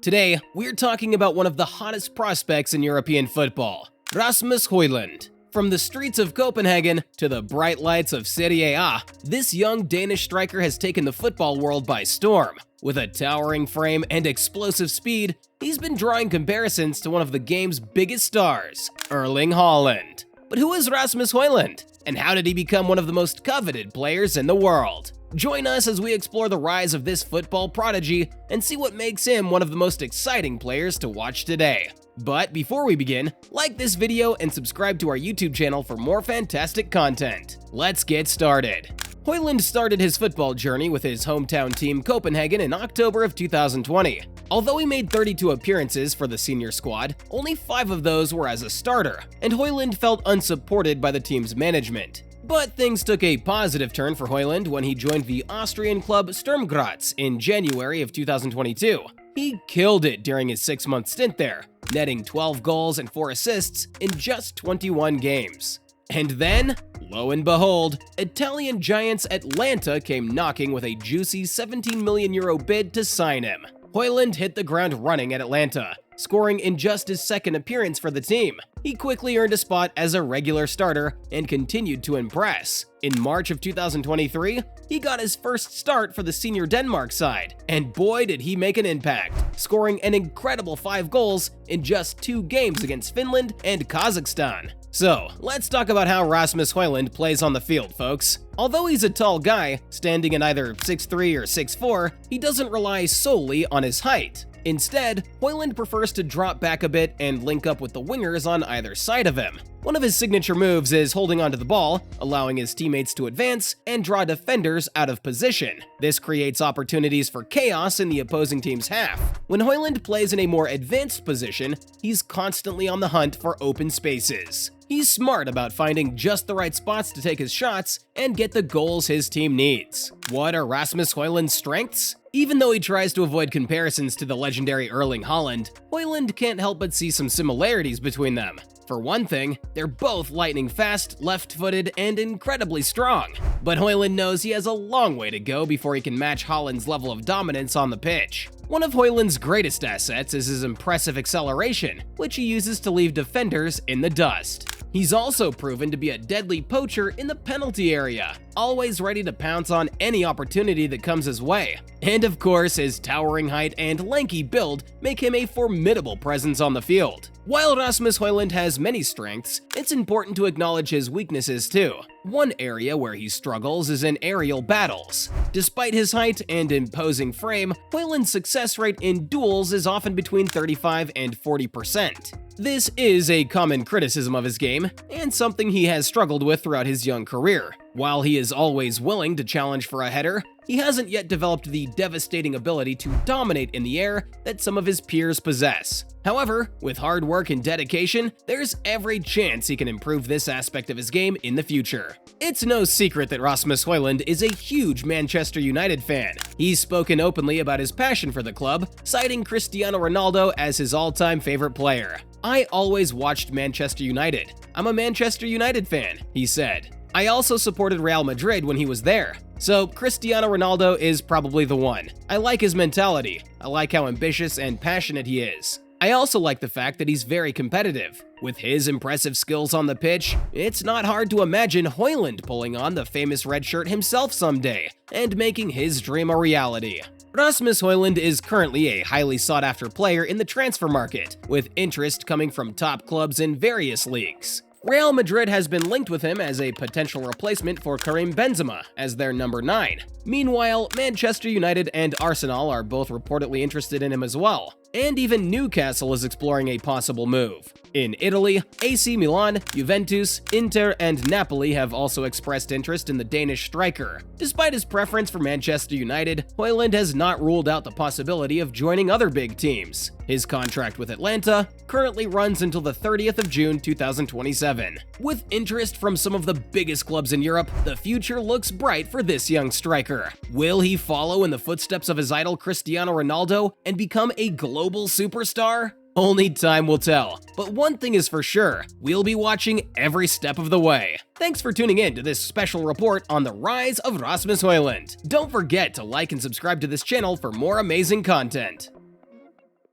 Today, we're talking about one of the hottest prospects in European football, Rasmus Højlund. From the streets of Copenhagen to the bright lights of Serie A, this young Danish striker has taken the football world by storm. With a towering frame and explosive speed, he's been drawing comparisons to one of the game's biggest stars, Erling Haaland. But who is Rasmus Højlund, and how did he become one of the most coveted players in the world? Join us as we explore the rise of this football prodigy and see what makes him one of the most exciting players to watch today. But before we begin, like this video and subscribe to our YouTube channel for more fantastic content. Let's get started. Højlund started his football journey with his hometown team Copenhagen in October of 2020. Although he made 32 appearances for the senior squad, only 5 of those were as a starter, and Højlund felt unsupported by the team's management. But things took a positive turn for Højlund when he joined the Austrian club Sturm Graz in January of 2022. He killed it during his 6-month stint there, netting 12 goals and 4 assists in just 21 games. And then, lo and behold, Italian giants Atalanta came knocking with a juicy €17 million bid to sign him. Højlund hit the ground running at Atalanta, scoring in just his second appearance for the team. He quickly earned a spot as a regular starter and continued to impress. In March of 2023, he got his first start for the senior Denmark side, and boy did he make an impact, scoring an incredible 5 goals in just 2 games against Finland and Kazakhstan. So, let's talk about how Rasmus Højlund plays on the field, folks. Although he's a tall guy, standing at either 6'3" or 6'4", he doesn't rely solely on his height. Instead, Højlund prefers to drop back a bit and link up with the wingers on either side of him. One of his signature moves is holding onto the ball, allowing his teammates to advance and draw defenders out of position. This creates opportunities for chaos in the opposing team's half. When Højlund plays in a more advanced position, he's constantly on the hunt for open spaces. He's smart about finding just the right spots to take his shots and get the goals his team needs. What are Rasmus Højlund's strengths? Even though he tries to avoid comparisons to the legendary Erling Haaland, Højlund can't help but see some similarities between them. For one thing, they're both lightning fast, left-footed, and incredibly strong. But Højlund knows he has a long way to go before he can match Haaland's level of dominance on the pitch. One of Højlund's greatest assets is his impressive acceleration, which he uses to leave defenders in the dust. He's also proven to be a deadly poacher in the penalty area, always ready to pounce on any opportunity that comes his way. And of course, his towering height and lanky build make him a formidable presence on the field. While Rasmus Højlund has many strengths, it's important to acknowledge his weaknesses too. One area where he struggles is in aerial battles. Despite his height and imposing frame, Højlund's success rate in duels is often between 35 and 40%. This is a common criticism of his game, and something he has struggled with throughout his young career. While he is always willing to challenge for a header, he hasn't yet developed the devastating ability to dominate in the air that some of his peers possess. However, with hard work and dedication, there's every chance he can improve this aspect of his game in the future. It's no secret that Rasmus Højlund is a huge Manchester United fan. He's spoken openly about his passion for the club, citing Cristiano Ronaldo as his all-time favorite player. "I always watched Manchester United. I'm a Manchester United fan," he said. "I also supported Real Madrid when he was there. So Cristiano Ronaldo is probably the one. I like his mentality. I like how ambitious and passionate he is. I also like the fact that he's very competitive. With his impressive skills on the pitch, it's not hard to imagine Højlund pulling on the famous red shirt himself someday and making his dream a reality." Rasmus Højlund is currently a highly sought-after player in the transfer market, with interest coming from top clubs in various leagues. Real Madrid has been linked with him as a potential replacement for Karim Benzema as their number 9. Meanwhile, Manchester United and Arsenal are both reportedly interested in him as well. And even Newcastle is exploring a possible move. In Italy, AC Milan, Juventus, Inter, and Napoli have also expressed interest in the Danish striker. Despite his preference for Manchester United, Højlund has not ruled out the possibility of joining other big teams. His contract with Atalanta currently runs until the 30th of June 2027. With interest from some of the biggest clubs in Europe, the future looks bright for this young striker. Will he follow in the footsteps of his idol Cristiano Ronaldo and become a global superstar? Only time will tell, but one thing is for sure, we'll be watching every step of the way. Thanks for tuning in to this special report on the rise of Rasmus Højlund. Don't forget to like and subscribe to this channel for more amazing content.